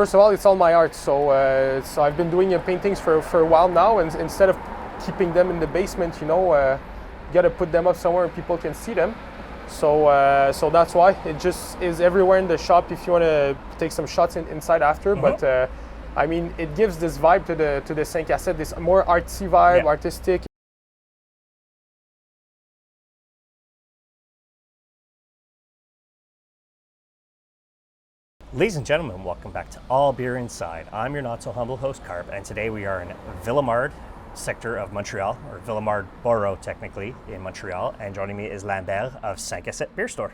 first of all, it's all my art. So I've been doing paintings for a while now, and instead of keeping them in the basement, you got to put them up somewhere where people can see them. So that's why it just is everywhere in the shop if you want to take some shots inside after. But I mean, it gives this vibe to the Cinqàsept, this more artsy vibe, artistic. Ladies and gentlemen, welcome back to All Beer Inside. I'm your not so humble host, Karp, and today we are in Ville-Émard sector of Montreal, or Ville-Émard borough technically in Montreal, and joining me is Lambert of Cinqàsept Beer Store.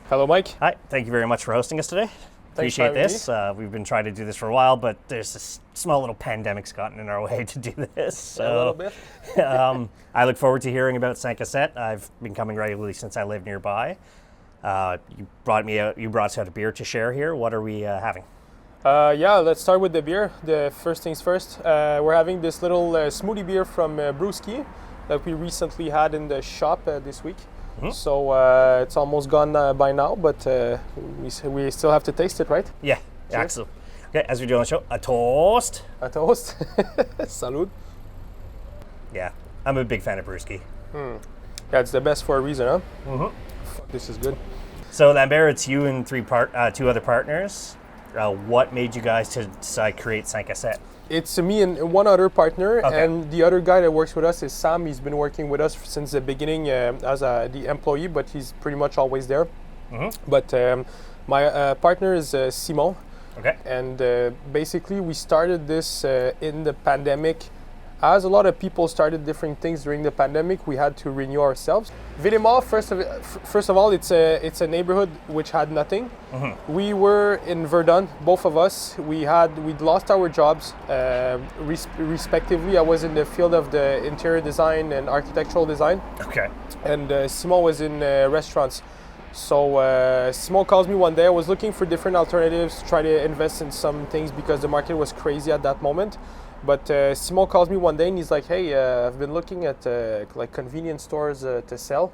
Hello, Mike. Hi, thank you very much for hosting us today. Appreciate this. We've been trying to do this for a while, but there's this small little pandemic's gotten in our way to do this. So, a little bit. I look forward to hearing about Cinqàsept. I've been coming regularly since I live nearby. You brought us out a beer to share here. What are we having? Let's start with the beer. The first things first. We're having this little smoothie beer from Brewski that we recently had in the shop this week. Mm-hmm. So it's almost gone by now, but we still have to taste it, right? Yeah, excellent. Okay, as we do on the show, a toast. A toast. Salud. Yeah, I'm a big fan of Brewski. Yeah, it's the best for a reason, huh? Mm-hmm. This is good. So Lambert, it's you and two other partners. What made you guys to decide to create Cinqàsept? It's me and one other partner, and the other guy that works with us is Sam. He's been working with us since the beginning as the employee, but he's pretty much always there. Mm-hmm. But my partner is Simon. Okay. And basically we started this in the pandemic. As a lot of people started different things during the pandemic, we had to renew ourselves. Ville-Émard, first of all, it's a neighborhood which had nothing. Mm-hmm. We were in Verdun, both of us. We'd lost our jobs, respectively. I was in the field of the interior design and architectural design. Okay. And Simon was in restaurants. So Simon calls me one day. I was looking for different alternatives to try to invest in some things because the market was crazy at that moment. But Simon calls me one day and he's like, hey, I've been looking at like convenience stores to sell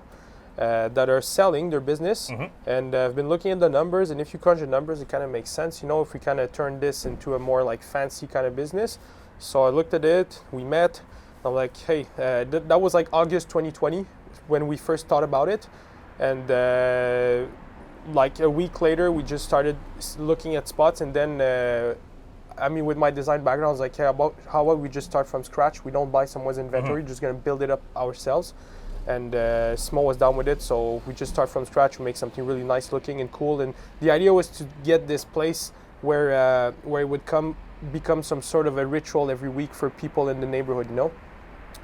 that are selling their business. Mm-hmm. And I've been looking at the numbers, and if you crunch the numbers, it kind of makes sense, if we kind of turn this into a more like fancy kind of business. So I looked at it, we met. I'm like, hey, that was like August 2020 when we first thought about it. And like a week later, we just started looking at spots, and then with my design background, I was like, hey, how about we just start from scratch? We don't buy someone's inventory, just gonna build it up ourselves. And Simon was down with it, so we just start from scratch. We make something really nice looking and cool. And the idea was to get this place where it would become some sort of a ritual every week for people in the neighborhood,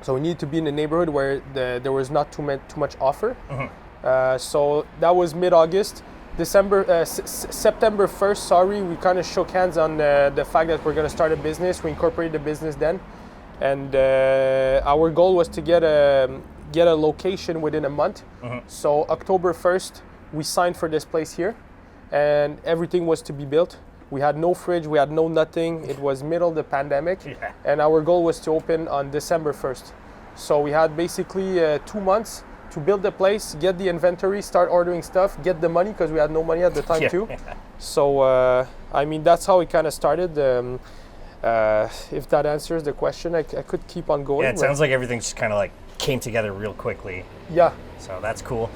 So we needed to be in a neighborhood where there was not too much offer. Mm-hmm. So that was mid-August. September 1st, we kind of shook hands on the fact that we're going to start a business. We incorporated the business then. And our goal was to get a location within a month. Mm-hmm. So October 1st, we signed for this place here, and everything was to be built. We had no fridge, we had no nothing. It was middle of the pandemic, and our goal was to open on December 1st. So we had basically 2 months to build the place, get the inventory, start ordering stuff, get the money, because we had no money at the time too. So, that's how it kind of started. If that answers the question, I could keep on going. Yeah, it sounds like everything just kind of like came together real quickly. Yeah. So that's cool.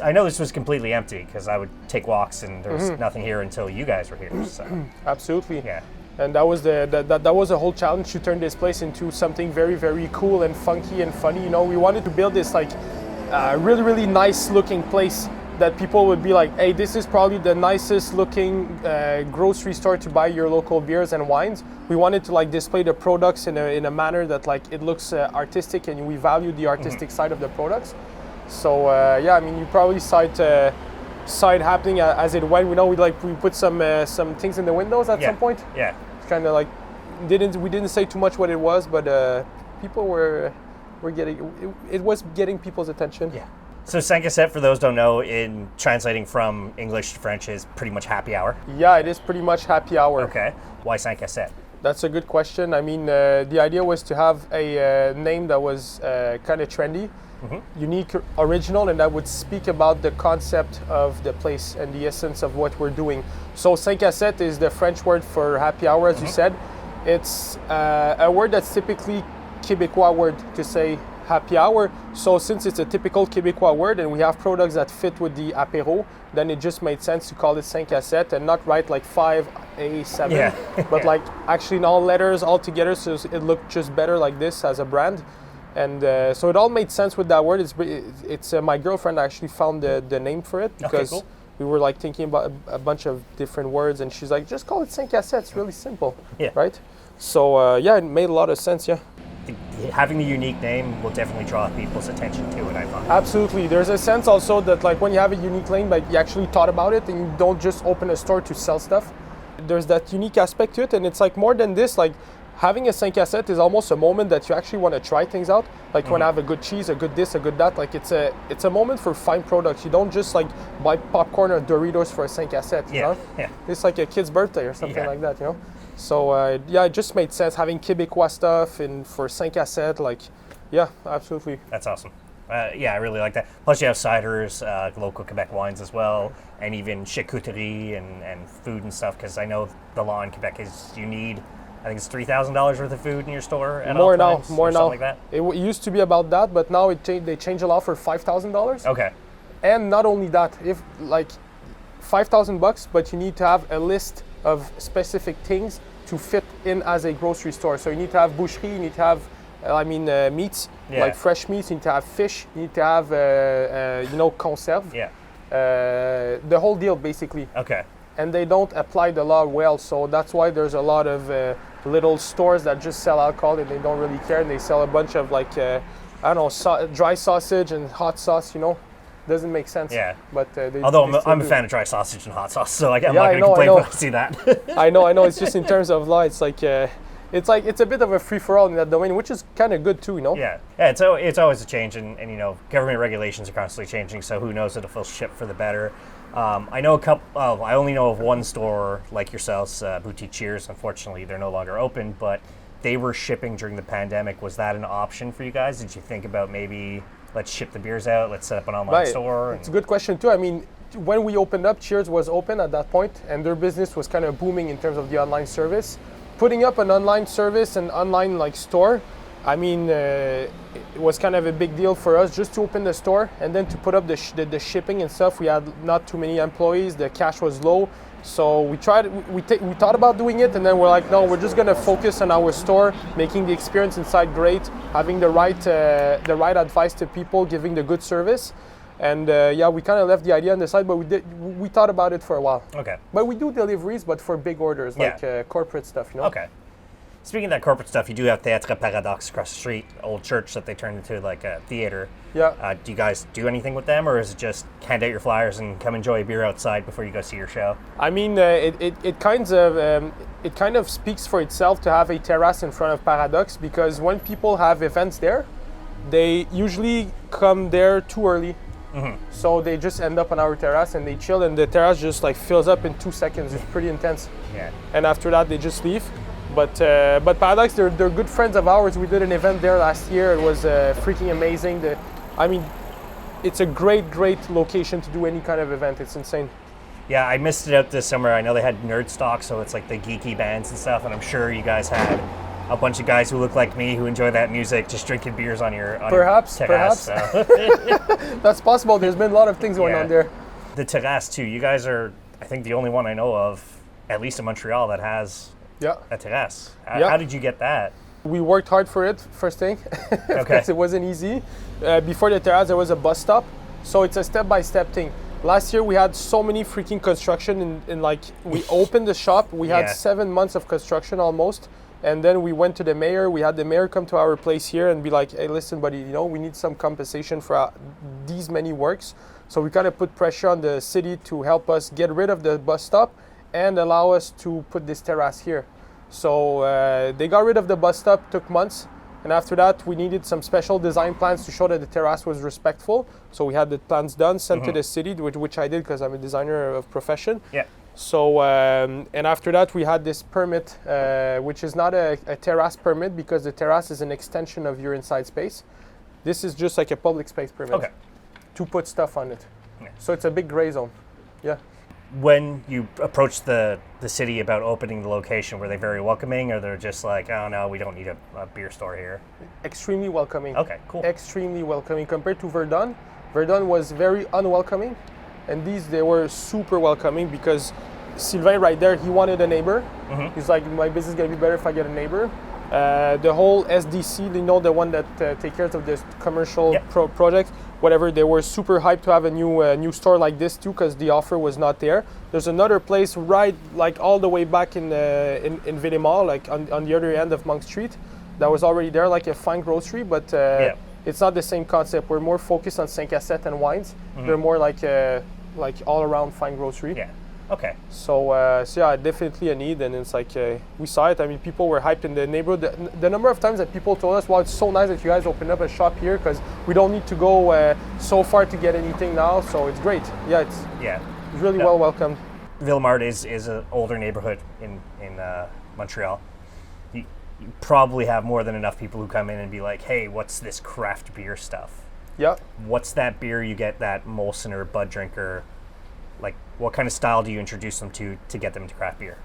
I know this was completely empty because I would take walks and there was nothing here until you guys were here. So. Absolutely. Yeah. And that was that was a whole challenge to turn this place into something very, very cool and funky and funny. We wanted to build this like really, really nice looking place that people would be like, hey, this is probably the nicest looking grocery store to buy your local beers and wines. We wanted to like display the products in a manner that like it looks artistic, and we value the artistic side of the products. So you probably saw it happening as it went. We put some things in the windows at some point. Yeah. It's kind of like we didn't say too much what it was, but people were getting people's attention. Yeah. So Cinqàsept, for those who don't know, in translating from English to French, is pretty much happy hour. Yeah, it is pretty much happy hour. Okay. Why Cinqàsept? That's a good question. The idea was to have a name that was kind of trendy, unique, original, and that would speak about the concept of the place and the essence of what we're doing. So Cinqàsept is the French word for happy hour, as you said. It's a word that's typically Quebecois word to say happy hour. So since it's a typical Quebecois word and we have products that fit with the apéro, then it just made sense to call it Cinqàsept and not write like 5A7, but like actually in all letters all together, so it looked just better like this as a brand. And so it all made sense with that word. It's my girlfriend actually found the name for it because we were like thinking about a bunch of different words, and she's like, just call it Cinqàsept. It's really simple, right? So it made a lot of sense. Having the unique name will definitely draw people's attention to it, I find. Absolutely. There's a sense also that like when you have a unique name, like you actually thought about it and you don't just open a store to sell stuff. There's that unique aspect to it, and it's like more than this, like having a Cinqàsept is almost a moment that you actually want to try things out. Like when I have a good cheese, a good this, a good that, like it's a moment for fine products. You don't just like buy popcorn or Doritos for a Cinqàsept, you know? It's like a kid's birthday or something like that, you know? So it just made sense having Quebecois stuff and for Cinqàsept, like, absolutely. That's awesome. I really like that. Plus you have ciders, local Quebec wines as well, and even charcuterie and food and stuff, because I know the law in Quebec is you need, I think it's $3,000 worth of food in your store at all times, more now. Like that. It used to be about that, but now they changed the law for $5,000. Okay. And not only that, if like $5,000, but you need to have a list of specific things to fit in as a grocery store. So you need to have boucherie, you need to have, meats, like fresh meats, you need to have fish, you need to have, conserve. The whole deal, basically. Okay. And they don't apply the law well, so that's why there's a lot of little stores that just sell alcohol and they don't really care, and they sell a bunch of like, dry sausage and hot sauce, you know. Doesn't make sense. Yeah. But although I'm a fan of dry sausage and hot sauce, so I'm not going to complain when I see that. I know. It's just in terms of law, it's like it's a bit of a free for all in that domain, which is kind of good too, you know. Yeah. It's always a change, and you know, government regulations are constantly changing. So who knows if it'll shift for the better. I know I only know of one store like yourselves, Boutique Cheers. Unfortunately, they're no longer open, but they were shipping during the pandemic. Was that an option for you guys? Did you think about maybe let's ship the beers out, let's set up an online store? It's a good question too. I mean, when we opened up, Cheers was open at that point, and their business was kind of booming in terms of the online service. Putting up an online service and online like store, I mean, it was kind of a big deal for us just to open the store and then to put up the shipping and stuff. We had not too many employees, the cash was low. So we thought about doing it, and then we're like, no, we're just gonna focus on our store, making the experience inside great, having the right advice to people, giving the good service, and we kind of left the idea on the side, but we thought about it for a while. Okay. But we do deliveries, but for big orders, like corporate stuff, you know. Okay. Speaking of that corporate stuff, you do have Théâtre Paradoxe across the street, old church that they turned into like a theater. Yeah. Do you guys do anything with them, or is it just hand out your flyers and come enjoy a beer outside before you go see your show? I mean, it kind of speaks for itself to have a terrace in front of Paradoxe, because when people have events there, they usually come there too early. So they just end up on our terrace and they chill, and the terrace just like fills up in 2 seconds. It's pretty intense. Yeah. And after that, they just leave. But Paradoxe, they're good friends of ours. We did an event there last year. It was freaking amazing. It's a great location to do any kind of event. It's insane. Yeah, I missed it out this summer. I know they had Nerd Stock, so it's like the geeky bands and stuff, and I'm sure you guys had a bunch of guys who look like me who enjoy that music just drinking beers on your terrace. Perhaps. That's possible. There's been a lot of things going on there. The terrace too. You guys are, I think, the only one I know of, at least in Montreal, that has a terrace. How did you get that? We worked hard for it, first thing, because it wasn't easy. Before the terrace, there was a bus stop, so it's a step-by-step thing. Last year, we had so many freaking construction, and like, we opened the shop, we had 7 months of construction almost, and then we went to the mayor. We had the mayor come to our place here and be like, hey, listen, buddy, you know, we need some compensation for these many works. So we kind of put pressure on the city to help us get rid of the bus stop and allow us to put this terrace here. So they got rid of the bus stop, took months, and after that we needed some special design plans to show that the terrace was respectful. So we had the plans done, sent to the city, which I did because I'm a designer of profession. Yeah. So and after that we had this permit, which is not a terrace permit, because the terrace is an extension of your inside space. This is just like a public space permit. Okay. To put stuff on it. Yeah. So it's a big gray zone. Yeah. When you approached the city about opening the location, were they very welcoming, or they're just like, oh no, we don't need a beer store here? Extremely welcoming. Okay, cool. Extremely welcoming compared to Verdun. Verdun was very unwelcoming, and they were super welcoming because Sylvain right there, he wanted a neighbor. Mm-hmm. He's like, my business is gonna be better if I get a neighbor. The whole SDC, the one that take care of this commercial project, whatever, they were super hyped to have a new store like this too, because the offer was not there. There's another place right, like all the way back in Ville-Émard, like on the other end of Monk Street, that was already there, like a fine grocery, but it's not the same concept. We're more focused on Cinqàsept and wines. Mm-hmm. They're more like all around fine grocery. Yeah. Okay. So yeah, definitely a need, and it's like we saw it. I mean, people were hyped in the neighborhood. The number of times that people told us, "Wow, it's so nice that you guys opened up a shop here because we don't need to go so far to get anything now." So it's great. Yeah, it's really well welcomed. Ville-Émard is an older neighborhood in Montreal. You probably have more than enough people who come in and be like, "Hey, what's this craft beer stuff?" Yeah. What's that beer you get that Molson or Bud drinker? Like, what kind of style do you introduce them to get them into craft beer?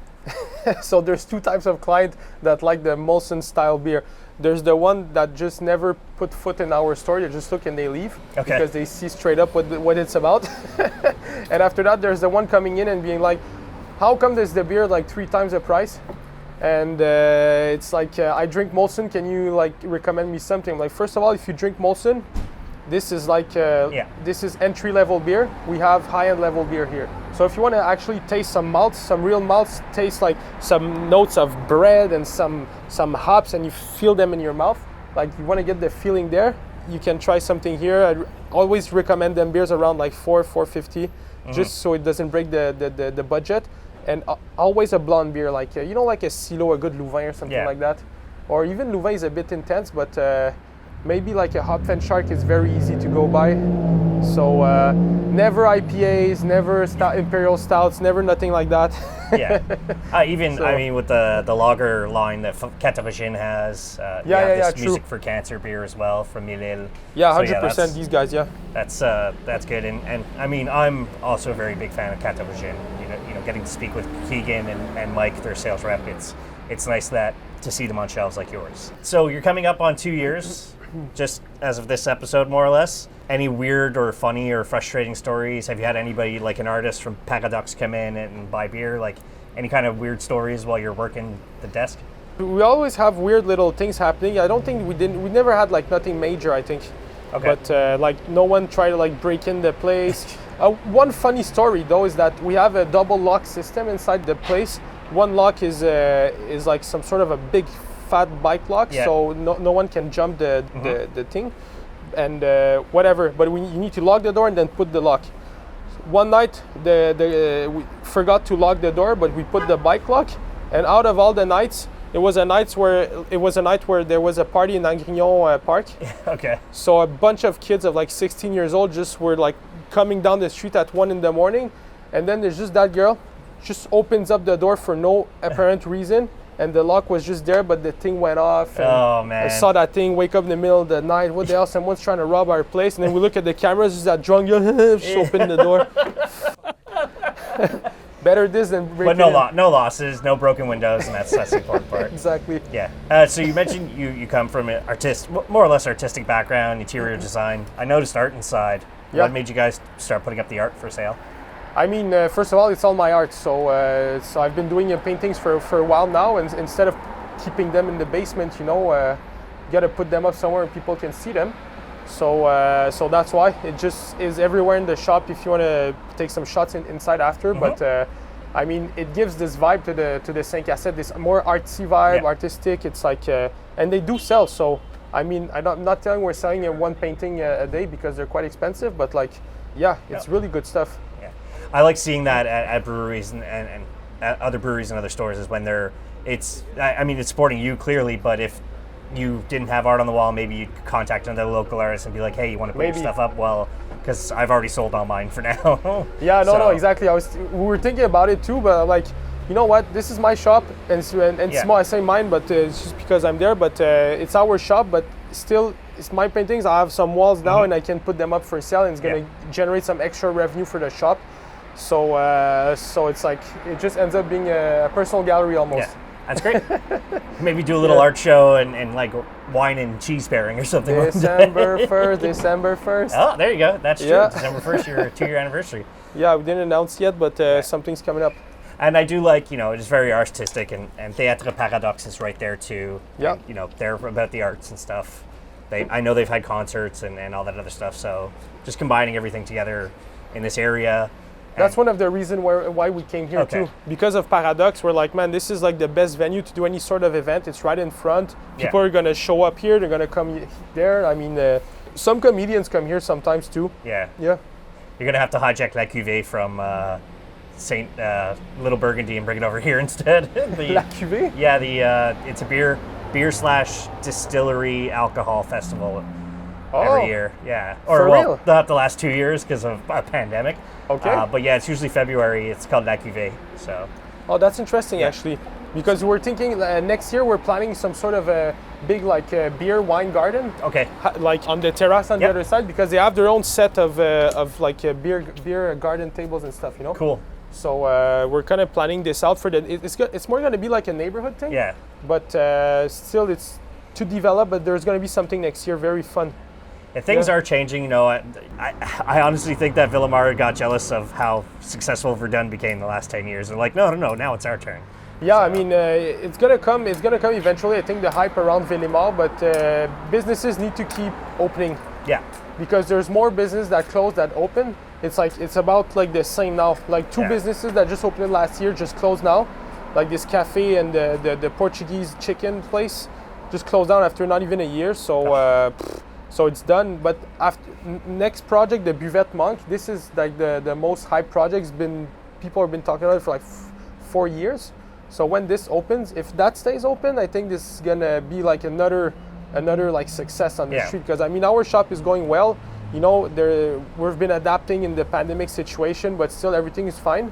So there's two types of client that like the Molson style beer. There's the one that just never put foot in our store. They just look and they leave because they see straight up what it's about. And after that, there's the one coming in and being like, how come there's the beer like 3 times the price? And it's like, I drink Molson. Can you like recommend me something? Like, first of all, if you drink Molson, this is like this is entry-level beer. We have high-end level beer here. So if you want to actually taste some malts, some real malts, taste like some notes of bread and some hops, and you feel them in your mouth, like you want to get the feeling there, you can try something here. I always recommend them beers around like $4.50, just so it doesn't break the budget. And always a blonde beer, like like a Silo, a good Louvain or something like that. Or even Louvain is a bit intense, but maybe like a Hopfen Shark is very easy to go by. So never IPAs, never Imperial Stouts, never nothing like that. I mean, with the lager line that Catavagin has, this Music for Cancer beer as well from Mille. Yeah, 100%. These guys, that's good. And I mean, I'm also a very big fan of Catavagin. You know, getting to speak with Keegan and Mike, their sales rep, it's nice to see them on shelves like yours. So you're coming up on 2 years. Just as of this episode, more or less. Any weird or funny or frustrating stories? Have you had anybody, like an artist from Paradox, come in and buy beer? Like any kind of weird stories while you're working the desk? We always have weird little things happening. I don't think we never had like nothing major, I think. Okay. But like no one tried to like break in the place. One funny story though is that we have a double lock system inside the place. One lock is like some sort of a big fat bike lock, so no one can jump the thing and whatever, but you need to lock the door and then put the lock. One night we forgot to lock the door, but we put the bike lock, and out of all the nights, it was a night where there was a party in Angrignon Park. Okay. So a bunch of kids of like 16 years old just were like coming down the street at 1 a.m, and then there's just that girl just opens up the door for no apparent reason. And the lock was just there, but the thing went off. And oh, man. I saw that thing wake up in the middle of the night. What the hell? Someone's trying to rob our place. And then we look at the cameras, just that drunk girl just opened the door. Better this than break But no losses, no broken windows, and that's the important part. Exactly. Yeah. So you mentioned you come from an more or less artistic background, interior design. I noticed art inside. Yeah. What made you guys start putting up the art for sale? I mean, first of all, it's all my art. So I've been doing paintings for a while now, and instead of keeping them in the basement, you got to put them up somewhere and people can see them. So that's why it just is everywhere in the shop if you want to take some shots inside after. But I mean, it gives this vibe to the Cinqàsept, this more artsy vibe, artistic. It's like, and they do sell. So I mean, I'm not telling we're selling one painting a day because they're quite expensive, but like, it's really good stuff. I like seeing that at breweries and at other breweries and other stores is when it's supporting you clearly, but if you didn't have art on the wall, maybe you'd contact another local artist and be like, hey, you want to put your stuff up? Well, because I've already sold all mine for now. No, exactly. We were thinking about it too, but like, you know what? This is my shop, and small. I say mine, but it's just because I'm there. But it's our shop. But still, it's my paintings. I have some walls now, and I can put them up for sale, and it's gonna generate some extra revenue for the shop. So it's like it just ends up being a personal gallery almost. Yeah. That's great. Maybe do a little art show and like wine and cheese pairing or something. December 1st. Oh, there you go. That's true. December 1st, your 2-year anniversary. Yeah, we didn't announce yet, but something's coming up. And I do like, it's very artistic, and Théâtre Paradoxe is right there too. Yeah. And, they're about the arts and stuff. I know they've had concerts and all that other stuff, so just combining everything together in this area. That's one of the reasons why we came here too. Because of Paradoxe, we're like, man, this is like the best venue to do any sort of event. It's right in front. People are going to show up here. They're going to come there. I mean, some comedians come here sometimes too. Yeah. Yeah. You're going to have to hijack La Cuvée from Little Burgundy and bring it over here instead. La Cuvée? Yeah, it's a beer / distillery alcohol festival every year. Yeah. Or real? Not the last 2 years because of a pandemic. Okay. But yeah, it's usually February. It's called La Cuvée. So. Oh, that's interesting actually, because we're thinking next year we're planning some sort of a big beer wine garden. Okay. Like on the terrace on the other side, because they have their own set of beer garden tables and stuff. Cool. So we're kind of planning this out for it's more going to be like a neighborhood thing. Yeah. But still, it's to develop. But there's going to be something next year, very fun. Yeah, things are changing. I honestly think that Ville-Émard got jealous of how successful Verdun became the last 10 years. They're like, no, now it's our turn. Yeah, I mean, it's gonna come. It's gonna come eventually. I think the hype around Ville-Émard, but businesses need to keep opening. Yeah. Because there's more business that close that open. It's about like the same now. Like two businesses that just opened last year just closed now. Like this cafe and the Portuguese chicken place just closed down after not even a year. So it's done. But after next project, the Buvette Monk, this is like the most hype project. People have been talking about it for like 4 years. So when this opens, if that stays open, I think this is gonna be like another like success on the street. Because I mean, our shop is going well. We've been adapting in the pandemic situation, but still everything is fine.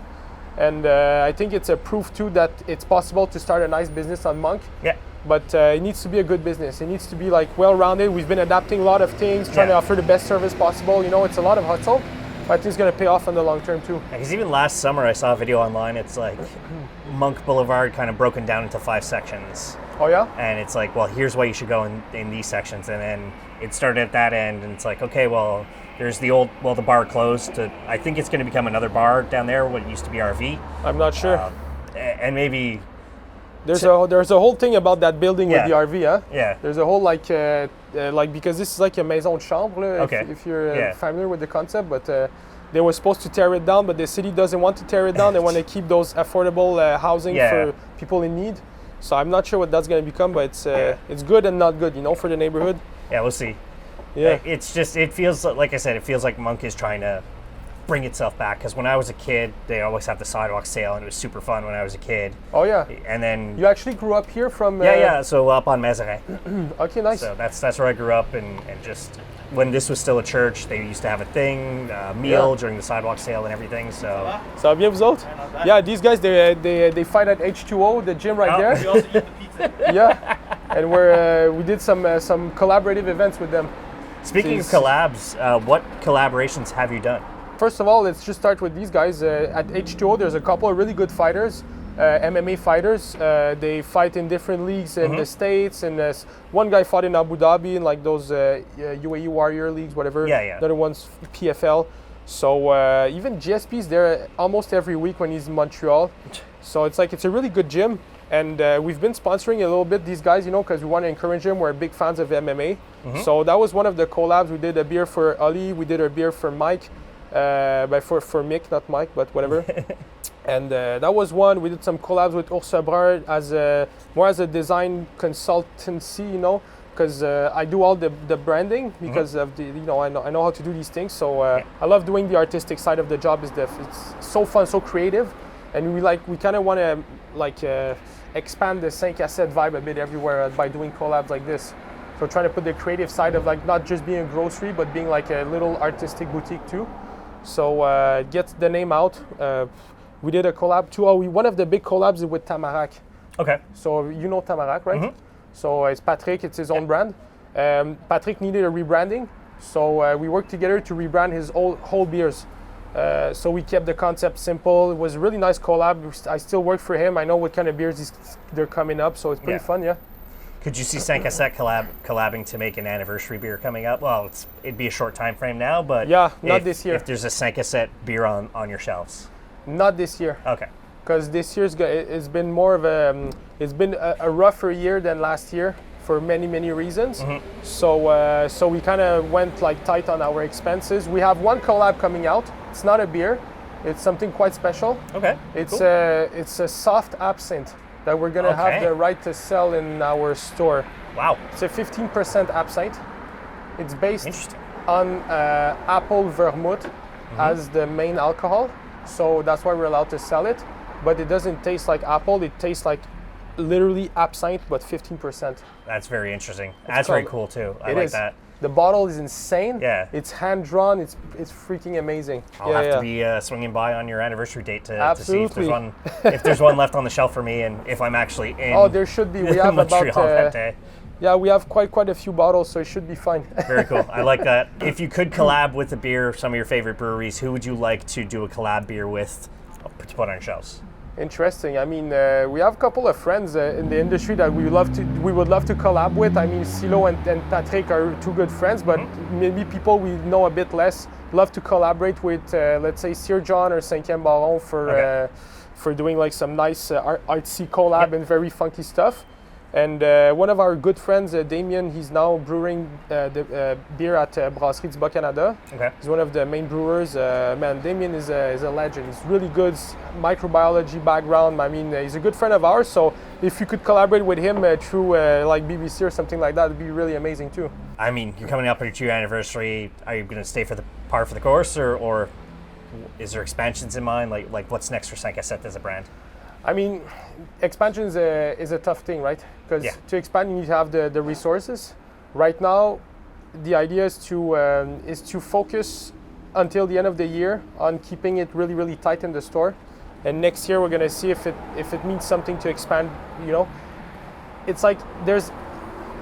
And I think it's a proof too that it's possible to start a nice business on Monk. Yeah. But it needs to be a good business. It needs to be like well-rounded. We've been adapting a lot of things, trying to offer the best service possible. It's a lot of hustle, but I think it's going to pay off in the long term too. Because even last summer, I saw a video online. It's like Monk Boulevard kind of broken down into 5 sections. Oh yeah? And it's like, well, here's why you should go in these sections. And then it started at that end, and it's like, okay, well, there's the bar closed. I think it's going to become another bar down there, what used to be RV. I'm not sure. And maybe... There's a whole thing about that building with the RV, huh? Yeah. There's a whole because this is like a maison de chambre, if you're familiar with the concept, but they were supposed to tear it down, but the city doesn't want to tear it down. They want to keep those affordable housing for people in need. So I'm not sure what that's going to become, but it's good and not good, for the neighborhood. Yeah, we'll see. Yeah. It feels like I said, it feels like Monk is trying to bring itself back, because when I was a kid, they always have the sidewalk sale, and it was super fun when I was a kid. Oh yeah. And then you actually grew up here from so up on Mazarin. Okay, nice. So that's where I grew up, and just when this was still a church, they used to have a thing, meal during the sidewalk sale and everything. So ça va bien vous autres? Yeah, these guys they fight at H2O, the gym right there. We also eat the pizza. Yeah, and we did some collaborative events with them. Speaking of collabs, what collaborations have you done? First of all, let's just start with these guys. At H2O, there's a couple of really good fighters, MMA fighters. They fight in different leagues in the States. And one guy fought in Abu Dhabi in like those UAE Warrior leagues, whatever. Yeah. The other one's PFL. So even GSP's there almost every week when he's in Montreal. So it's a really good gym. And we've been sponsoring a little bit these guys, because we want to encourage them. We're big fans of MMA. So that was one of the collabs. We did a beer for Ali. We did a beer for Mike. For Mick, not Mike, but whatever. And that was one. We did some collabs with Ours Brun more as a design consultancy, because I do all the branding because of the, I know how to do these things. So I love doing the artistic side of the job. It's so fun, so creative, and we kind of want to expand the Cinqàsept vibe a bit everywhere by doing collabs like this. So trying to put the creative side of not just being a grocery, but being like a little artistic boutique too. So get the name out. We did a collab too. One of the big collabs is with Tamarack. Okay. So you know Tamarack, right? So it's Patrick. It's his own brand. Patrick needed a rebranding, so we worked together to rebrand his whole beers. So we kept the concept simple. It was a really nice collab. I still work for him. I know what kind of beers they're coming up, so it's pretty fun, yeah. Could you see Cinqàsept collabing to make an anniversary beer coming up? Well, it'd be a short time frame now, but not this year. If there's a Cinqàsept beer on your shelves. Not this year. Okay. Because this year's it's been more of a rougher year than last year for many reasons. Mm-hmm. So we kind of went like tight on our expenses. We have one collab coming out. It's not a beer. It's something quite special. Okay. It's a soft absinthe that we're gonna have the right to sell in our store. Wow. It's a 15% absinthe. It's based on apple vermouth as the main alcohol. So that's why we're allowed to sell it. But it doesn't taste like apple. It tastes like literally absinthe, but 15%. That's very interesting. That's very cool too. I like that. The bottle is insane. Yeah. It's hand drawn. It's freaking amazing. I'll have to be swinging by on your anniversary date to see if there's one left on the shelf for me, and if I'm actually in. Oh, there should be. We have Montreal that day. Yeah, we have quite a few bottles, so it should be fine. Very cool. I like that. If you could collab with a beer, some of your favorite breweries, who would you like to do a collab beer with to put on your shelves? Interesting. I mean, we have a couple of friends in the industry that we would love to collab with. I mean, Silo and Patrick are two good friends, but maybe people we know a bit less. Love to collaborate with, let's say, Sir John or 5e Baron for doing like some nice artsy collab and very funky stuff. And one of our good friends, Damien, he's now brewing the beer at Brasserie du Bas-Canada. Okay. He's one of the main brewers. Man, Damien is a legend. He's really good microbiology background. I mean, he's a good friend of ours. So if you could collaborate with him through like BBC or something like that, it'd be really amazing too. I mean, you're coming up on your 2-year anniversary. Are you going to stay for the course, or is there expansions in mind? Like what's next for Cinqàsept as a brand? I mean, expansion is a tough thing, right? Because to expand, you need to have the resources. Right now, the idea is to focus until the end of the year on keeping it really tight in the store. And next year, we're gonna see if it means something to expand. You know, it's like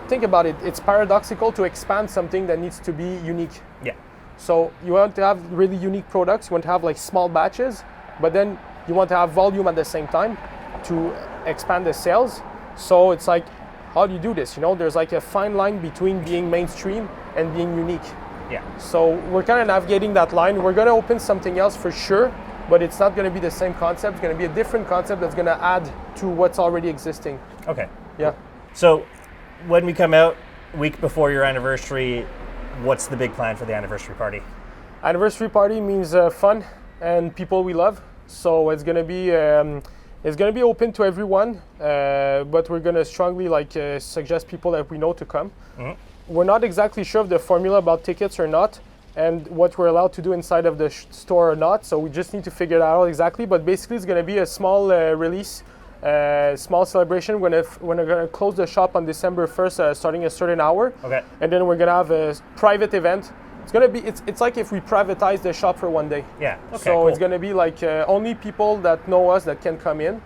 think about it. It's paradoxical to expand something that needs to be unique. Yeah. So you want to have really unique products. You want to have like small batches, but then you want to have volume at the same time to expand the sales. So it's like, how do you do this? You know, there's like a fine line between being mainstream and being unique. Yeah. So we're kind of navigating that line. We're going to open something else for sure, but it's not going to be the same concept. It's going to be a different concept that's going to add to what's already existing. Okay. Yeah. So when we come out week before your anniversary, what's the big plan for the anniversary party? Anniversary party means fun and people we love. So it's gonna be open to everyone, but we're gonna strongly suggest people that we know to come. Mm-hmm. We're not exactly sure of the formula about tickets or not, and what we're allowed to do inside of the store or not. So we just need to figure that out exactly. But basically, it's gonna be a small release, small celebration. We're gonna close the shop on December 1st, starting a certain hour. Okay. And then we're gonna have a private event. It's gonna be it's like if we privatize the shop for one day. Yeah. Okay, so it's gonna be like only people that know us that can come in.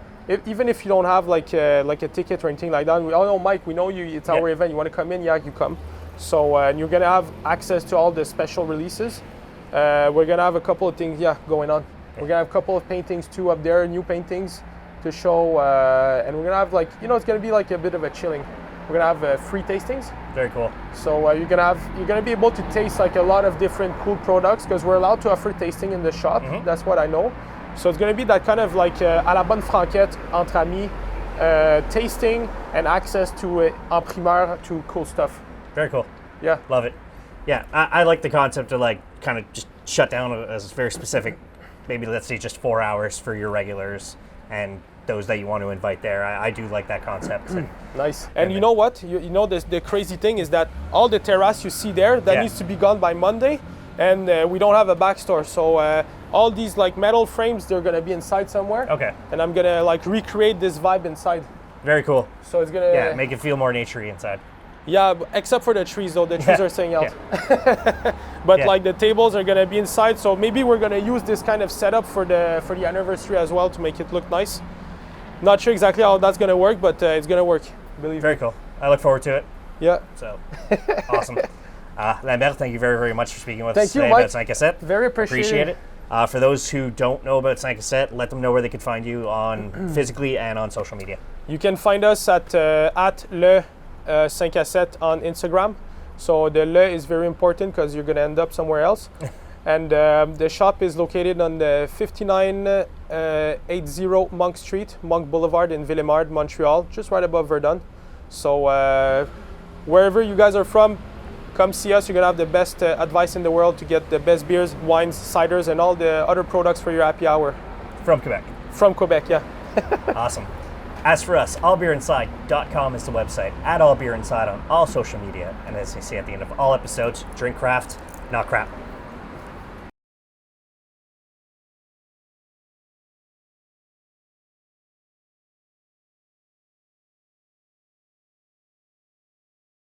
Even if you don't have like a ticket or anything like that. No, Mike, we know you. It's our event. You want to come in? Yeah, you come. So and you're gonna have access to all the special releases. We're gonna have a couple of things going on. We're gonna have a couple of paintings too up there, new paintings to show, and we're gonna have it's gonna be like a bit of a chilling. We're gonna have free tastings. Very cool. So you're gonna be able to taste like a lot of different cool products because we're allowed to offer tasting in the shop. Mm-hmm. That's what I know. So it's gonna be that kind of like à la bonne franquette entre amis, tasting and access to en primeur to cool stuff. Very cool. Yeah. Love it. Yeah, I like the concept of like kind of just shut down as very specific, maybe let's say just 4 hours for your regulars and those that you want to invite there. I do like that concept. Nice. And you know what? You know the crazy thing is that all the terrace you see there, that needs to be gone by Monday, and we don't have a back store. So all these like metal frames, they're gonna be inside somewhere. Okay. And I'm gonna like recreate this vibe inside. Very cool. So it's gonna make it feel more naturey inside. Yeah, except for the trees though. The trees are staying out. But like the tables are gonna be inside. So maybe we're gonna use this kind of setup for the anniversary as well to make it look nice. Not sure exactly how that's going to work, but it's going to work, believe me. Very cool. I look forward to it. Yeah. So, awesome. Lambert, thank you very, very much for speaking with Thank us you, today Mike. about Cinqàsept. Very appreciate it. For those who don't know about Cinqàsept, let them know where they can find you on physically and on social media. You can find us at le Cinqàsept on Instagram. So the le is very important because you're going to end up somewhere else. And the shop is located on the 5980 Monk Street, Monk Boulevard in Ville-Émard, Montreal, just right above Verdun. So wherever you guys are from, come see us. You're going to have the best advice in the world to get the best beers, wines, ciders, and all the other products for your happy hour. From Quebec. From Quebec, yeah. Awesome. As for us, allbeerinside.com is the website, at allbeerinside on all social media. And as you see at the end of all episodes, drink craft, not crap.